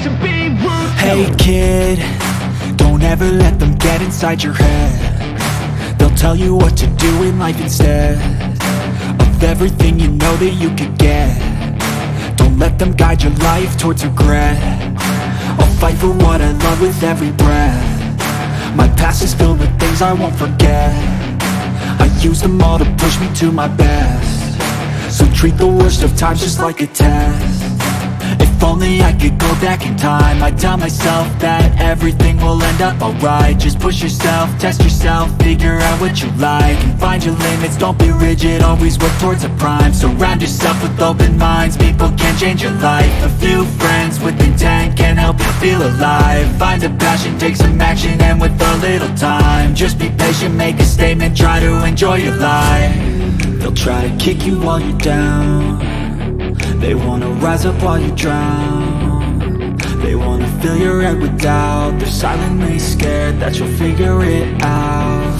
chance to be ruthless. Hey kid, don't ever let them get inside your head. They'll tell you what to do in life instead of everything you know that you could get. Don't let them guide your life towards regret. I'll fight for what I love with every breath. My past is filled with things I won't forget. I use them all to push me to my best. So treat the worst of times just like a test. If only I could go back in time, I'd tell myself that everything will end up alright. Just push yourself, test yourself, figure out what you like, and find your limits, don't be rigid, always work towards a prime. Surround yourself with open minds, people can change your life. A few friends with intent can help you feel alive. Find a passion, take some action, and with a little time, just be patient, make a statement, try to enjoy your life. They'll try to kick you while you're down. They wanna rise up while you drown. They wanna fill your head with doubt. They're silently scared that you'll figure it out.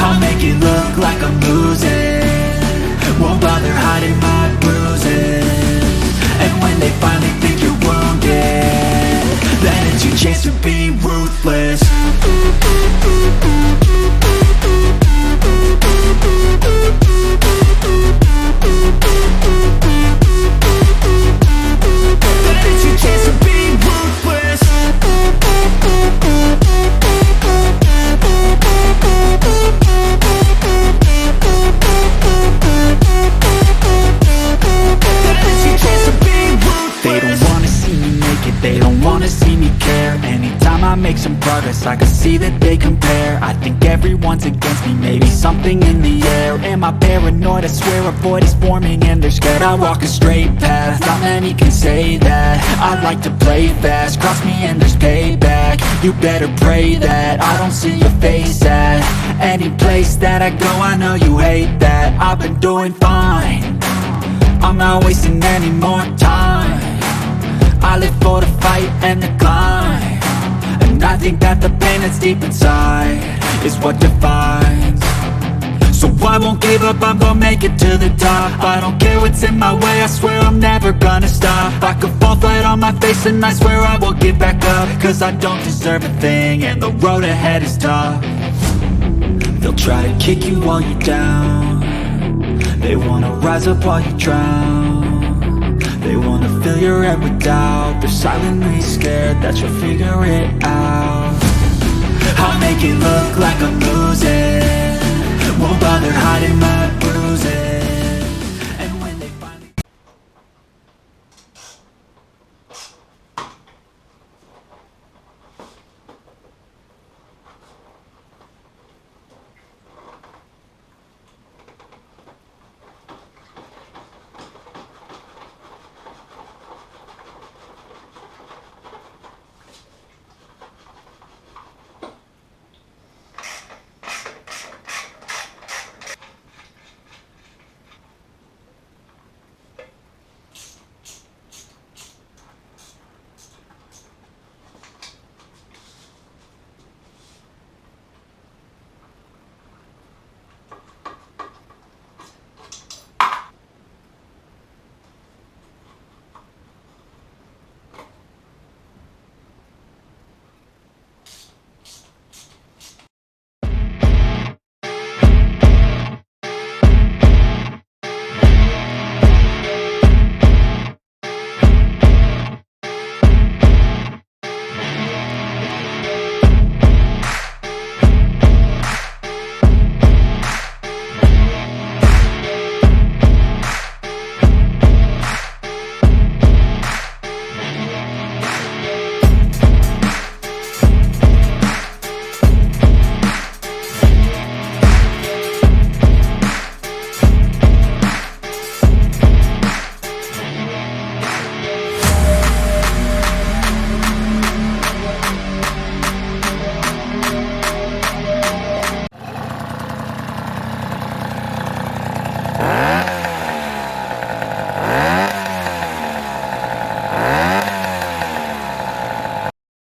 I'll make it look like I'm losing, won't bother hiding my bruises. And when they finally think you're wounded, then it's your chance to be ruthless. They don't wanna see me care. Anytime I make some progress, I can see that they compare. I think everyone's against me, maybe something in the air. Am I paranoid? I swear a void is forming and they're scared I walk a straight path. Not many can say that. I like to play fast, cross me and there's payback. You better pray that I don't see your face at any place that I go. I know you hate that. I've been doing fine, I'm not wasting any more time. I live for the fight and the climb, and I think that the pain that's deep inside is what defines. So I won't give up, I'm gonna make it to the top. I don't care what's in my way, I swear I'm never gonna stop. I could fall flat on my face and I swear I won't get back up, cause I don't deserve a thing and the road ahead is tough. They'll try to kick you while you're down. They wanna rise up while you drown. They wanna fill your head with doubt. They're silently scared that you'll figure it out. I'll make it look like I'm losing, won't bother hiding my